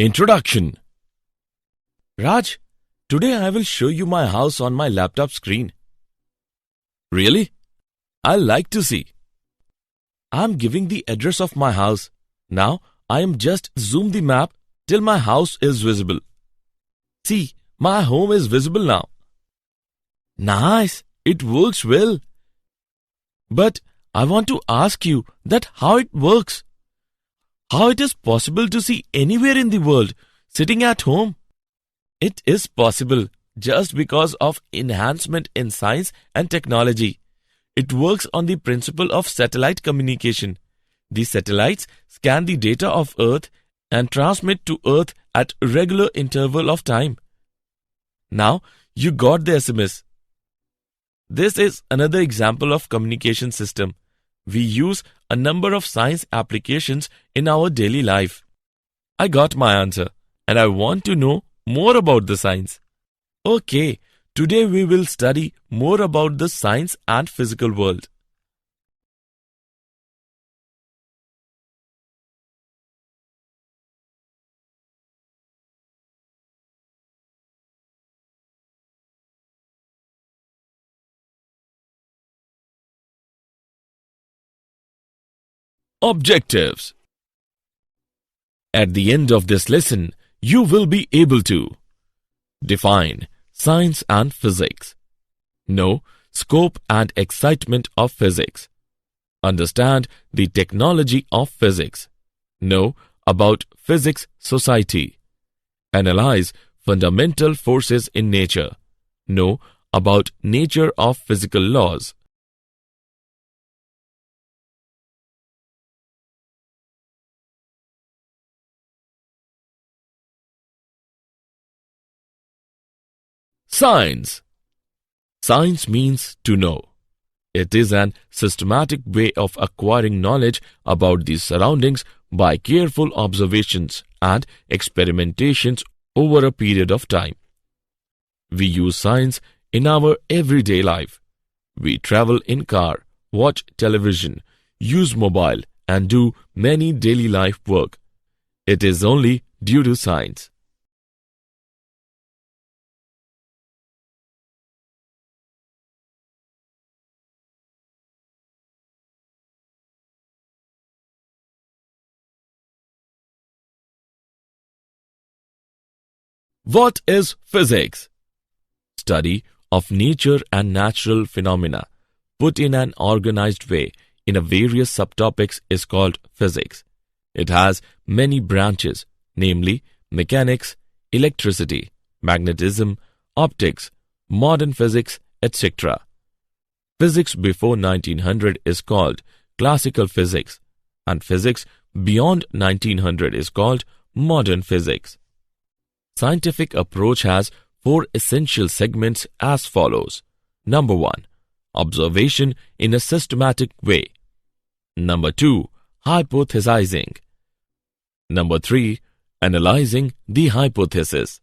Introduction. Raj, today I will show you my house on my laptop screen. Really? I'll like to see. I'm giving the address of my house. Now I am just zoom the map till my house is visible. See, my home is visible now. Nice, it works well. But I want to ask you that how it works. How it is possible to see anywhere in the world sitting at home? It is possible just because of enhancement in science and technology. It works on the principle of satellite communication. The satellites scan the data of Earth and transmit to Earth at regular interval of time. Now you got the SMS. This is another example of communication system. We use a number of science applications in our daily life. I got my answer and I want to know more about the science. Okay, today we will study more about the science and physical world. Objectives. At the end of this lesson, you will be able to define science and physics, know scope and excitement of physics, understand the technology of physics, know about physics society, analyze fundamental forces in nature, know about nature of physical laws. Science. Science means to know. It is an systematic way of acquiring knowledge about the surroundings by careful observations and experimentations over a period of time. We use science in our everyday life. We travel in car, watch television, use mobile and do many daily life work. It is only due to science. What is physics? Study of nature and natural phenomena put in an organized way in a various subtopics is called physics. It has many branches, namely mechanics, electricity, magnetism, optics, modern physics, etc. Physics before 1900 is called classical physics, and physics beyond 1900 is called modern physics. Scientific approach has four essential segments as follows. Number 1. Observation in a systematic way. Number 2. Hypothesizing. Number 3. Analyzing the hypothesis.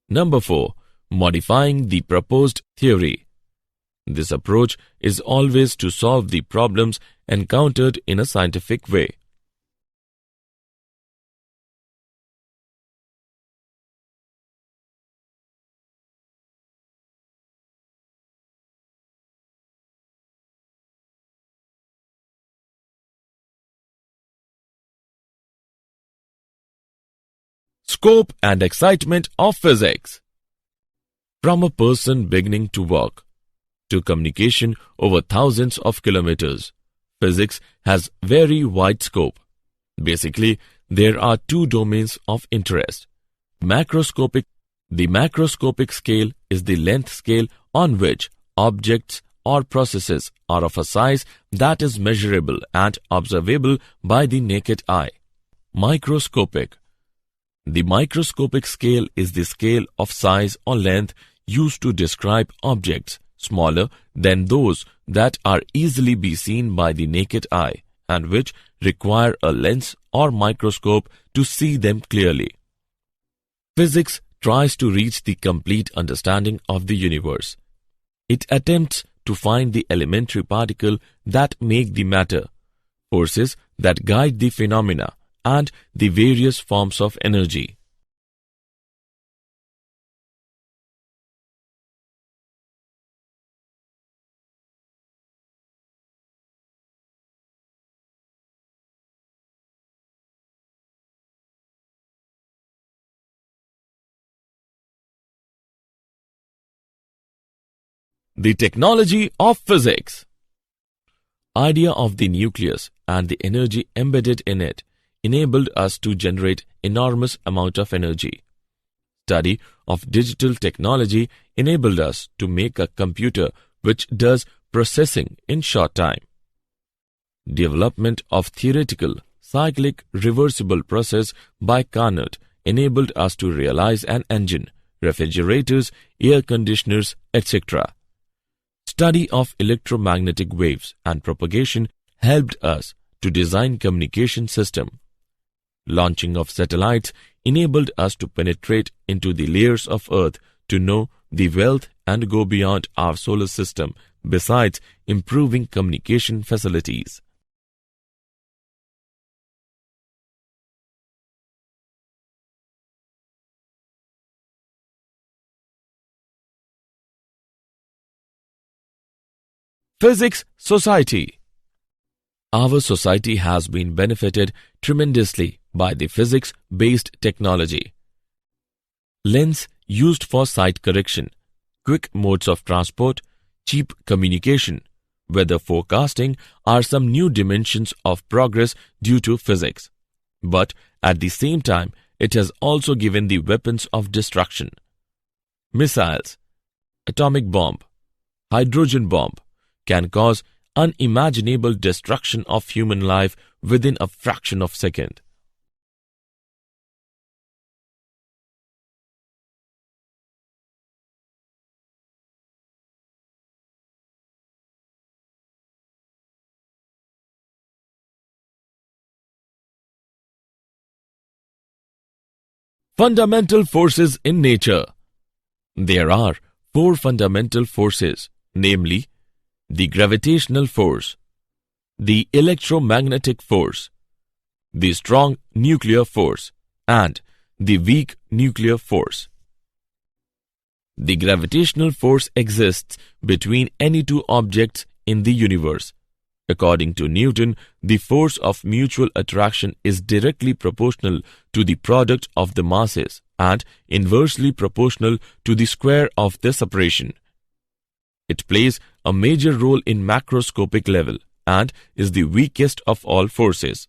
Number 4. Modifying the proposed theory. This approach is always to solve the problems encountered in a scientific way. Scope and excitement of physics. From a person beginning to walk to communication over thousands of kilometers, physics has very wide scope. Basically, there are two domains of interest. Macroscopic. The macroscopic scale is the length scale on which objects or processes are of a size that is measurable and observable by the naked eye. Microscopic. The microscopic scale is the scale of size or length used to describe objects smaller than those that are easily be seen by the naked eye and which require a lens or microscope to see them clearly. Physics tries to reach the complete understanding of the universe. It attempts to find the elementary particle that make the matter, forces that guide the phenomena, and the various forms of energy. The technology of physics. Idea of the nucleus and the energy embedded in it enabled us to generate enormous amount of energy. Study of digital technology enabled us to make a computer which does processing in short time. Development of theoretical cyclic reversible process by Carnot enabled us to realize an engine, refrigerators, air conditioners, etc. Study of electromagnetic waves and propagation helped us to design communication system. Launching of satellites enabled us to penetrate into the layers of Earth to know the wealth and go beyond our solar system, besides improving communication facilities. Physics Society. Our society has been benefited tremendously by the physics-based technology. Lens used for sight correction, quick modes of transport, cheap communication, weather forecasting are some new dimensions of progress due to physics. But at the same time, it has also given the weapons of destruction. Missiles, atomic bomb, hydrogen bomb can cause unimaginable destruction of human life within a fraction of a second. Fundamental forces in nature. There are four fundamental forces, namely the gravitational force, the electromagnetic force, the strong nuclear force, and the weak nuclear force. The gravitational force exists between any two objects in the universe. According to Newton, the force of mutual attraction is directly proportional to the product of the masses and inversely proportional to the square of the separation. It plays a major role in macroscopic level and is the weakest of all forces.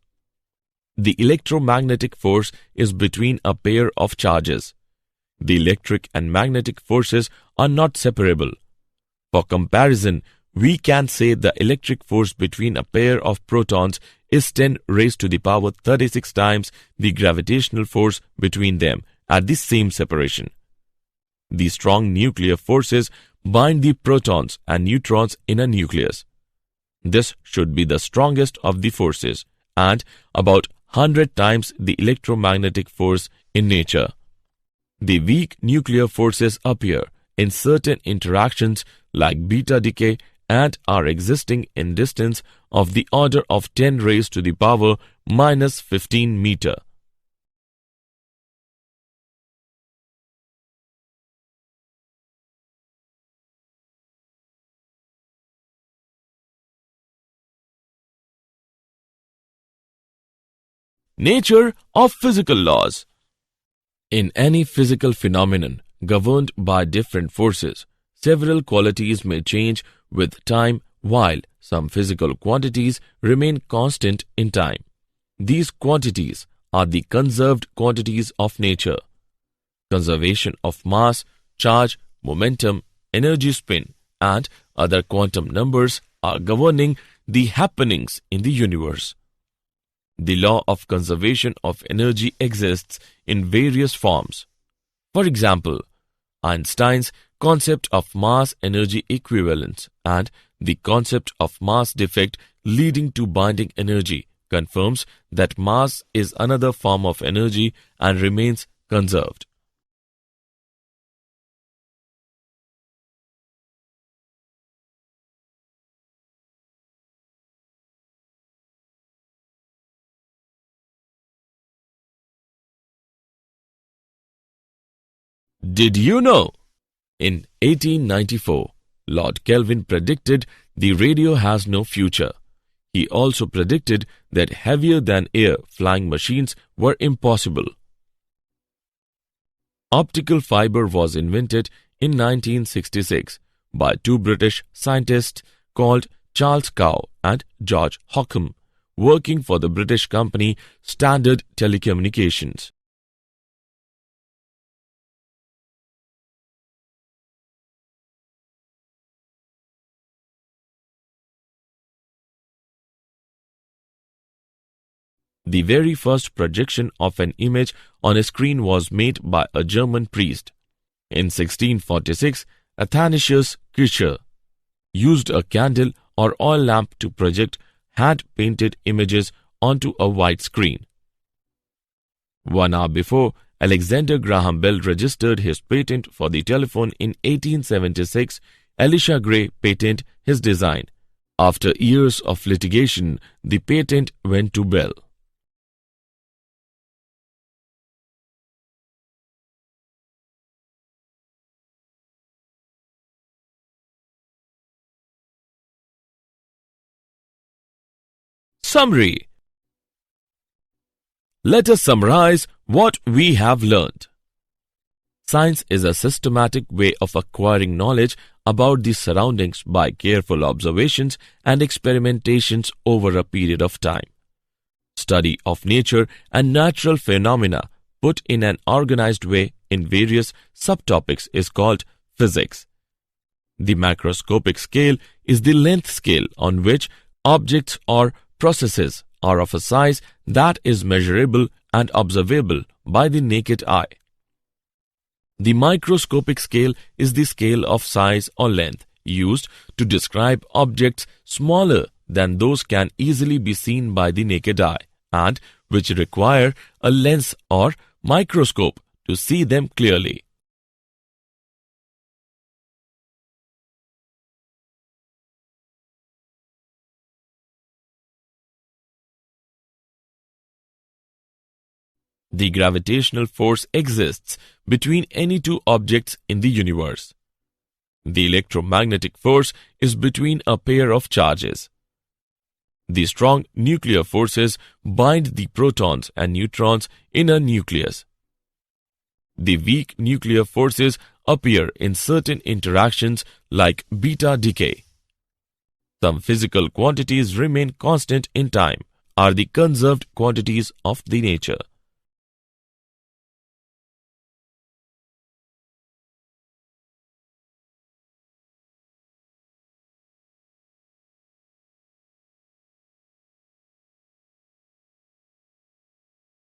The electromagnetic force is between a pair of charges. The electric and magnetic forces are not separable. For comparison, we can say the electric force between a pair of protons is 10 raised to the power 36 times the gravitational force between them at the same separation. The strong nuclear forces bind the protons and neutrons in a nucleus. This should be the strongest of the forces and about 100 times the electromagnetic force in nature. The weak nuclear forces appear in certain interactions like beta decay and are existing in distance of the order of 10 raised to the power minus 15 meter. Nature of physical laws. In any physical phenomenon governed by different forces, several qualities may change with time while some physical quantities remain constant in time. These quantities are the conserved quantities of nature. Conservation of mass, charge, momentum, energy spin, and other quantum numbers are governing the happenings in the universe. The law of conservation of energy exists in various forms. For example, Einstein's concept of mass-energy equivalence and the concept of mass defect leading to binding energy confirms that mass is another form of energy and remains conserved. Did you know? In 1894, Lord Kelvin predicted the radio has no future. He also predicted that heavier-than-air flying machines were impossible. Optical fiber was invented in 1966 by two British scientists called Charles Cow and George Hockham, working for the British company Standard Telecommunications. The very first projection of an image on a screen was made by a German priest. In 1646, Athanasius Kircher used a candle or oil lamp to project hand-painted images onto a white screen. 1 hour before, Alexander Graham Bell registered his patent for the telephone in 1876, Elisha Gray patented his design. After years of litigation, the patent went to Bell. Summary. Let us summarize what we have learned. Science is a systematic way of acquiring knowledge about the surroundings by careful observations and experimentations over a period of time. Study of nature and natural phenomena put in an organized way in various subtopics is called physics. The macroscopic scale is the length scale on which objects or processes are of a size that is measurable and observable by the naked eye. The microscopic scale is the scale of size or length used to describe objects smaller than those can easily be seen by the naked eye and which require a lens or microscope to see them clearly. The gravitational force exists between any two objects in the universe. The electromagnetic force is between a pair of charges. The strong nuclear forces bind the protons and neutrons in a nucleus. The weak nuclear forces appear in certain interactions like beta decay. Some physical quantities remain constant in time, are the conserved quantities of the nature.